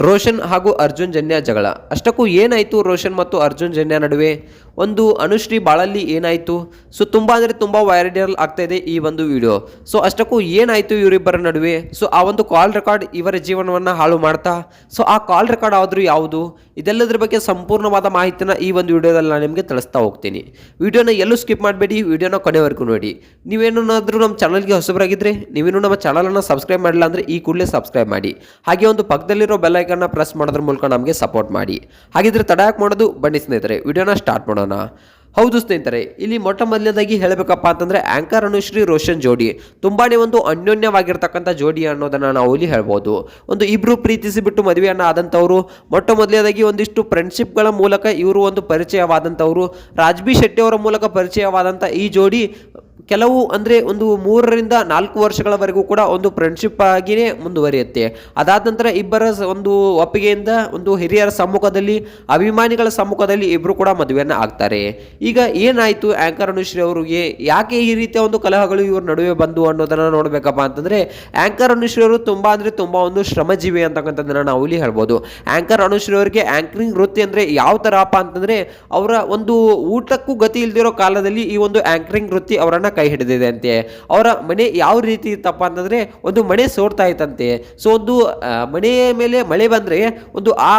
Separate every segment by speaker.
Speaker 1: ರೋಷನ್ ಹಾಗೂ ಅರ್ಜುನ್ ಜನ್ಯ ಜಗಳ. ಅಷ್ಟಕ್ಕೂ ಏನಾಯಿತು ರೋಷನ್ ಮತ್ತು ಅರ್ಜುನ್ ಜನ್ಯ ನಡುವೆ? ಒಂದು ಅನುಶ್ರೀ ಬಾಳಲ್ಲಿ ಏನಾಯಿತು? ಸೊ ತುಂಬ ಅಂದರೆ ತುಂಬ ವೈರಲ್ ಆಗ್ತಾ ಇದೆ ಈ ಒಂದು ವಿಡಿಯೋ. ಸೊ ಅಷ್ಟಕ್ಕೂ ಏನಾಯಿತು ಇವರಿಬ್ಬರ ನಡುವೆ? ಸೊ ಆ ಒಂದು ಕಾಲ್ ರೆಕಾರ್ಡ್ ಇವರ ಜೀವನವನ್ನು ಹಾಳು ಮಾಡ್ತಾ? ಸೊ ಆ ಕಾಲ್ ರೆಕಾರ್ಡ್ ಆದರೂ ಯಾವುದು? ಇದೆಲ್ಲದರ ಬಗ್ಗೆ ಸಂಪೂರ್ಣವಾದ ಮಾಹಿತಿನ ಈ ಒಂದು ವಿಡಿಯೋದಲ್ಲಿ ನಾನು ನಿಮಗೆ ತಿಳಿಸ್ತಾ ಹೋಗ್ತೀನಿ. ವಿಡಿಯೋನ ಎಲ್ಲೂ ಸ್ಕಿಪ್ ಮಾಡಬೇಡಿ, ವಿಡಿಯೋನ ಕೊನೆವರೆಗೂ ನೋಡಿ. ನೀವೇನಾದರೂ ನಮ್ಮ ಚಾನಲ್ಗೆ ಹೊಸಬರಾಗಿದ್ದರೆ, ನೀವೇನು ನಮ್ಮ ಚಾನಲನ್ನು ಸಬ್ಸ್ಕ್ರೈಬ್ ಮಾಡಿಲ್ಲ ಅಂದರೆ ಈ ಕೂಡಲೇ ಸಬ್ಸ್ಕ್ರೈಬ್ ಮಾಡಿ. ಹಾಗೆ ಒಂದು ಪಕ್ಕದಲ್ಲಿರೋ ಬೆಲ್ ಐಕನ್ನ ಪ್ರೆಸ್ ಮಾಡೋದ್ರ ಮೂಲಕ ನಮಗೆ ಸಪೋರ್ಟ್ ಮಾಡಿ. ಹಾಗಿದ್ರೆ ತಡ ಯಾಕೆ ಮಾಡೋದು, ಬನ್ನಿ ಸ್ನೇಹಿತರೆ ವಿಡಿಯೋನ ಸ್ಟಾರ್ಟ್ ಮಾಡೋಣ. ಹೌದು ಸ್ನೇಹಿತರೆ, ಇಲ್ಲಿ ಮೊಟ್ಟ ಮೊದಲನೇದಾಗಿ ಹೇಳಬೇಕಪ್ಪ ಅಂತಂದರೆ ಆಂಕರ್ ಅನುಶ್ರೀ ರೋಷನ್ ಜೋಡಿ ತುಂಬಾ ಒಂದು ಅನ್ಯೋನ್ಯವಾಗಿರ್ತಕ್ಕಂಥ ಜೋಡಿ ಅನ್ನೋದನ್ನು ನಾವು ಇಲ್ಲಿ ಹೇಳ್ಬೋದು. ಒಂದು ಇಬ್ಬರು ಪ್ರೀತಿಸಿ ಬಿಟ್ಟು ಮದುವೆಯನ್ನು ಆದಂಥವ್ರು. ಮೊಟ್ಟ ಮೊದಲನೇದಾಗಿ ಒಂದಿಷ್ಟು ಫ್ರೆಂಡ್ಶಿಪ್ಗಳ ಮೂಲಕ ಇವರು ಒಂದು ಪರಿಚಯವಾದಂಥವ್ರು. ರಾಜ್ಬಿ ಶೆಟ್ಟಿ ಅವರ ಮೂಲಕ ಪರಿಚಯವಾದಂಥ ಈ ಜೋಡಿ ಕೆಲವು ಅಂದರೆ ಒಂದು 3 ರಿಂದ 4 ವರ್ಷಗಳವರೆಗೂ ಕೂಡ ಒಂದು ಫ್ರೆಂಡ್ಶಿಪ್ ಆಗಿಯೇ ಮುಂದುವರಿಯುತ್ತೆ. ಅದಾದ ನಂತರ ಇಬ್ಬರ ಒಂದು ಒಪ್ಪಿಗೆಯಿಂದ ಒಂದು ಹಿರಿಯರ ಸಮ್ಮುಖದಲ್ಲಿ, ಅಭಿಮಾನಿಗಳ ಸಮ್ಮುಖದಲ್ಲಿ ಇಬ್ಬರು ಕೂಡ ಮದುವೆಯನ್ನು ಆಗ್ತಾರೆ. ಈಗ ಏನಾಯಿತು ಆಂಕರ್ ಅನುಶ್ರೀ ಅವರಿಗೆ? ಯಾಕೆ ಈ ರೀತಿಯ ಒಂದು ಕಲಹಗಳು ಇವ್ರ ನಡುವೆ ಬಂದು ಅನ್ನೋದನ್ನು ನೋಡಬೇಕಪ್ಪ ಅಂತಂದರೆ, ಆಂಕರ್ ಅನುಶ್ರೀ ಅವರು ತುಂಬ ಅಂದರೆ ತುಂಬ ಒಂದು ಶ್ರಮಜೀವಿ ಅಂತಕ್ಕಂಥದ್ದನ್ನು ನಾವು ಇಲ್ಲಿ ಹೇಳ್ಬೋದು. ಆಂಕರ್ ಅನುಶ್ರೀ ಅವರಿಗೆ ಆಂಕರಿಂಗ್ ವೃತ್ತಿ ಅಂದರೆ ಯಾವ ಥರಪ್ಪ ಅಂತಂದರೆ, ಅವರ ಒಂದು ಊಟಕ್ಕೂ ಗತಿ ಇಲ್ದಿರೋ ಕಾಲದಲ್ಲಿ ಈ ಒಂದು ಆಂಕರಿಂಗ್ ವೃತ್ತಿ ಅವರನ್ನು ಕೈ ಹಿಡಿದಿದೆ ಅಂತೆ. ಅವರ ಮನೆ ಯಾವ ರೀತಿ ಇತ್ತಪ್ಪ ಅಂತಂದರೆ, ಒಂದು ಮನೆ ಸೋರ್ತಾ ಇತ್ತಂತೆ. ಸೊ ಒಂದು ಮನೆಯ ಮೇಲೆ ಮಳೆ ಬಂದರೆ ಒಂದು ಆ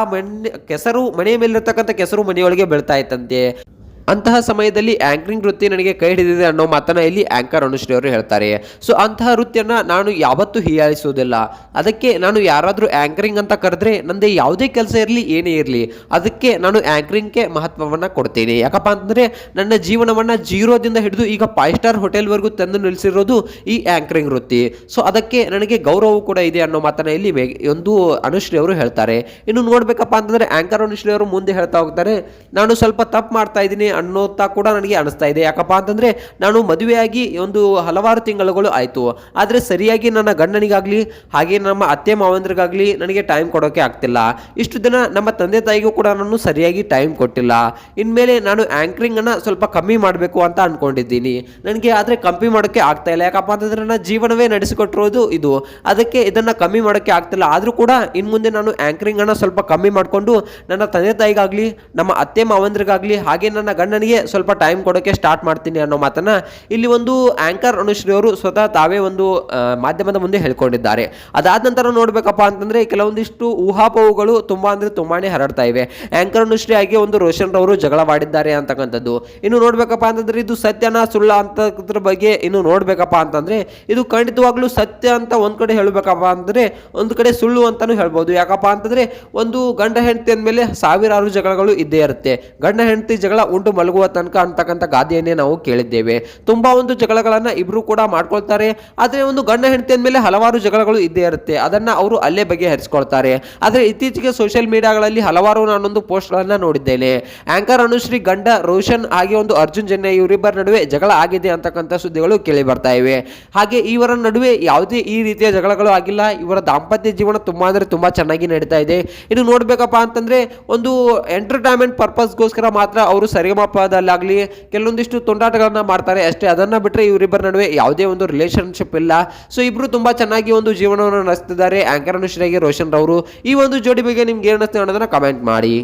Speaker 1: ಕೆಸರು ಮನೆಯ ಮೇಲಿರ್ತಕ್ಕಂಥ ಕೆಸರು ಮನೆಯೊಳಗೆ ಬೀಳ್ತಾ ಇತ್ತಂತೆ. ಅಂತಹ ಸಮಯದಲ್ಲಿ ಆಂಕರಿಂಗ್ ವೃತ್ತಿ ನನಗೆ ಕೈ ಹಿಡಿದಿದೆ ಅನ್ನೋ ಮಾತನ್ನ ಇಲ್ಲಿ ಆಂಕರ್ ಅನುಶ್ರೀ ಅವರು ಹೇಳ್ತಾರೆ. ಸೊ ಅಂತಹ ವೃತ್ತಿಯನ್ನು ನಾನು ಯಾವತ್ತೂ ಹೀಯಾಳಿಸುವುದಿಲ್ಲ. ಅದಕ್ಕೆ ನಾನು ಯಾರಾದರೂ ಆಂಕರಿಂಗ್ ಅಂತ ಕರೆದ್ರೆ ನಂದೇ ಯಾವುದೇ ಕೆಲಸ ಇರಲಿ ಏನೇ ಇರಲಿ, ಅದಕ್ಕೆ ನಾನು ಆಂಕರಿಂಗ್ಗೆ ಮಹತ್ವವನ್ನು ಕೊಡ್ತೇನೆ. ಯಾಕಪ್ಪ ಅಂತಂದರೆ ನನ್ನ ಜೀವನವನ್ನು ಜೀರೋದಿಂದ ಹಿಡಿದು ಈಗ 5 ಸ್ಟಾರ್ ಹೋಟೆಲ್ವರೆಗೂ ತಂದು ನಿಲ್ಲಿಸಿರೋದು ಈ ಆಂಕರಿಂಗ್ ವೃತ್ತಿ. ಸೊ ಅದಕ್ಕೆ ನನಗೆ ಗೌರವ ಕೂಡ ಇದೆ ಅನ್ನೋ ಮಾತನ್ನ ಇಲ್ಲಿ ಒಂದು ಅನುಶ್ರೀ ಅವರು ಹೇಳ್ತಾರೆ. ಇನ್ನು ನೋಡ್ಬೇಕಪ್ಪ ಅಂತಂದರೆ ಆಂಕರ್ ಅನುಶ್ರೀ ಅವರು ಮುಂದೆ ಹೇಳ್ತಾ ಹೋಗ್ತಾರೆ, ನಾನು ಸ್ವಲ್ಪ ತಪ್ಪು ಮಾಡ್ತಾ ಇದ್ದೀನಿ ಅನ್ನೋತಾ ಕೂಡ ನನಗೆ ಅನಿಸ್ತಾ ಇದೆ. ಯಾಕಪ್ಪ ಅಂತಂದರೆ ನಾನು ಮದುವೆಯಾಗಿ ಒಂದು ಹಲವಾರು ತಿಂಗಳುಗಳು ಆಯಿತು, ಆದರೆ ಸರಿಯಾಗಿ ನನ್ನ ಗಂಡನಿಗಾಗಲಿ ಹಾಗೆ ನಮ್ಮ ಅತ್ತೆ ಮಾವಂದ್ರಿಗಾಗಲಿ ನನಗೆ ಟೈಮ್ ಕೊಡೋಕ್ಕೆ ಆಗ್ತಿಲ್ಲ. ಇಷ್ಟು ದಿನ ನಮ್ಮ ತಂದೆ ತಾಯಿಗೂ ಕೂಡ ನಾನು ಸರಿಯಾಗಿ ಟೈಮ್ ಕೊಟ್ಟಿಲ್ಲ. ಇನ್ಮೇಲೆ ನಾನು ಆ್ಯಂಕರಿಂಗನ್ನು ಸ್ವಲ್ಪ ಕಮ್ಮಿ ಮಾಡಬೇಕು ಅಂತ ಅಂದ್ಕೊಂಡಿದ್ದೀನಿ. ನನಗೆ ಆದರೆ ಕಮ್ಮಿ ಮಾಡೋಕ್ಕೆ ಆಗ್ತಾ ಇಲ್ಲ. ಯಾಕಪ್ಪ ಅಂತಂದರೆ ನನ್ನ ಜೀವನವೇ ನಡೆಸಿಕೊಟ್ಟಿರೋದು ಇದು, ಅದಕ್ಕೆ ಇದನ್ನು ಕಮ್ಮಿ ಮಾಡೋಕ್ಕೆ ಆಗ್ತಿಲ್ಲ. ಆದರೂ ಕೂಡ ಇನ್ನು ಮುಂದೆ ನಾನು ಆ್ಯಂಕರಿಂಗನ್ನು ಸ್ವಲ್ಪ ಕಮ್ಮಿ ಮಾಡಿಕೊಂಡು ನನ್ನ ತಂದೆ ತಾಯಿಗಾಗಲಿ ನಮ್ಮ ಅತ್ತೆ ಮಾವಂದ್ರಿಗಾಗಲಿ ಹಾಗೆ ನನ್ನ ಗಂಡನಿಗೆ ಸ್ವಲ್ಪ ಟೈಮ್ ಕೊಡೋಕ್ಕೆ ಸ್ಟಾರ್ಟ್ ಮಾಡ್ತೀನಿ ಅನ್ನೋ ಮಾತನ್ನ ಇಲ್ಲಿ ಒಂದು ಆಂಕರ್ ಅನುಶ್ರೀ ಅವರು ಸ್ವತಃ ತಾವೇ ಒಂದು ಮಾಧ್ಯಮದ ಮುಂದೆ ಹೇಳ್ಕೊಂಡಿದ್ದಾರೆ. ಅದಾದ ನಂತರ ನೋಡ್ಬೇಕಪ್ಪ ಅಂತಂದ್ರೆ ಕೆಲವೊಂದಿಷ್ಟು ಊಹಾಪೋಹಗಳು ತುಂಬಾ ಅಂದ್ರೆ ತುಂಬಾನೇ ಹರಡ್ತಾ ಇವೆ. ಆಂಕರ್ ಅನುಶ್ರೀ ಆಗಿ ಒಂದು ರೋಷನ್ ರವರು ಜಗಳವಾಡಿದ್ದಾರೆ ಅಂತಕ್ಕಂಥದ್ದು. ಇನ್ನು ನೋಡ್ಬೇಕಪ್ಪ ಅಂತಂದ್ರೆ ಇದು ಸತ್ಯನ ಸುಳ್ಳ ಅಂತದ್ರ ಬಗ್ಗೆ ಇನ್ನು ನೋಡ್ಬೇಕಪ್ಪ ಅಂತಂದ್ರೆ ಇದು ಖಂಡಿತವಾಗ್ಲೂ ಸತ್ಯ ಅಂತ ಒಂದ್ ಕಡೆ ಹೇಳಬೇಕಪ್ಪ ಅಂತಂದ್ರೆ ಒಂದು ಕಡೆ ಸುಳ್ಳು ಅಂತಾನು ಹೇಳ್ಬೋದು. ಯಾಕಪ್ಪ ಅಂತಂದ್ರೆ ಒಂದು ಗಂಡ ಹೆಂಡತಿ ಅಂದಮೇಲೆ ಸಾವಿರಾರು ಜಗಳಗಳು ಇದ್ದೇ ಇರುತ್ತೆ. ಗಂಡ ಹೆಂಡತಿ ಜಗಳ ಉಂಟು ಮಲಗುವ ತನಕ ಅಂತಕ್ಕಂಥ ಗಾದೆಯನ್ನೇ ನಾವು ಕೇಳಿದ್ದೇವೆ. ತುಂಬಾ ಒಂದು ಜಗಳಗಳನ್ನ ಇಬ್ರು ಕೂಡ ಮಾಡ್ಕೊಳ್ತಾರೆ. ಆದ್ರೆ ಒಂದು ಗಂಡ ಹೆಂಡತಿ ಅಂದಮೇಲೆ ಹಲವಾರು ಜಗಳಗಳು ಇದ್ದೇ ಇರುತ್ತೆ, ಅದನ್ನ ಅವರು ಅಲ್ಲೇ ಬಗೆಹರಿಸಿಕೊಳ್ತಾರೆ. ಆದ್ರೆ ಇತ್ತೀಚೆಗೆ ಸೋಷಿಯಲ್ ಮೀಡಿಯಾಗಳಲ್ಲಿ ಹಲವಾರು ನಾನೊಂದು ಪೋಸ್ಟ್ಗಳನ್ನ ನೋಡಿದ್ದೇನೆ. ಆಂಕರ್ ಅನುಶ್ರೀ ಗಂಡ ರೋಷನ್ ಹಾಗೆ ಒಂದು ಅರ್ಜುನ್ ಜನ್ಯ ಇವರಿಬ್ಬರ ನಡುವೆ ಜಗಳ ಆಗಿದೆ ಅಂತಕ್ಕಂಥ ಸುದ್ದಿಗಳು ಕೇಳಿ ಬರ್ತಾ ಇವೆ. ಹಾಗೆ ಇವರ ನಡುವೆ ಯಾವುದೇ ಈ ರೀತಿಯ ಜಗಳಗಳು ಆಗಿಲ್ಲ. ಇವರ ದಾಂಪತ್ಯ ಜೀವನ ತುಂಬಾ ಅಂದ್ರೆ ತುಂಬಾ ಚೆನ್ನಾಗಿ ನಡೀತಾ ಇದೆ. ಇನ್ನು ನೋಡ್ಬೇಕಪ್ಪ ಅಂತಂದ್ರೆ ಒಂದು ಎಂಟರ್ಟೈನ್ಮೆಂಟ್ ಪರ್ಪಸ್ಗೋಸ್ಕರ ಮಾತ್ರ ಅವರು ಸರಿಗಮಪದಲ್ಲಾಗಲಿ ಕೆಲವೊಂದಿಷ್ಟು ತುಂಟಾಟಗಳನ್ನ ಮಾಡ್ತಾರೆ ಅಷ್ಟೇ. ಅದನ್ನ ಬಿಟ್ಟರೆ ಇವರಿಬ್ಬರ ನಡುವೆ ಯಾವುದೇ ಒಂದು ರಿಲೇಶನ್ಶಿಪ್ ಇಲ್ಲ. ಸೊ ಇಬ್ರು ತುಂಬಾ ಚೆನ್ನಾಗಿ ಒಂದು ಜೀವನವನ್ನು ನಡೆಸ್ತಿದ್ದಾರೆ ಆಂಕರ್ ಅನುಶ್ರೀ ರೋಷನ್ ರವರು. ಈ ಒಂದು ಜೋಡಿ ಬಗ್ಗೆ ನಿಮ್ಗೆ ಏನು ಅನ್ನಿಸ್ತು ಅನ್ನೋದನ್ನ ಕಮೆಂಟ್ ಮಾಡಿ.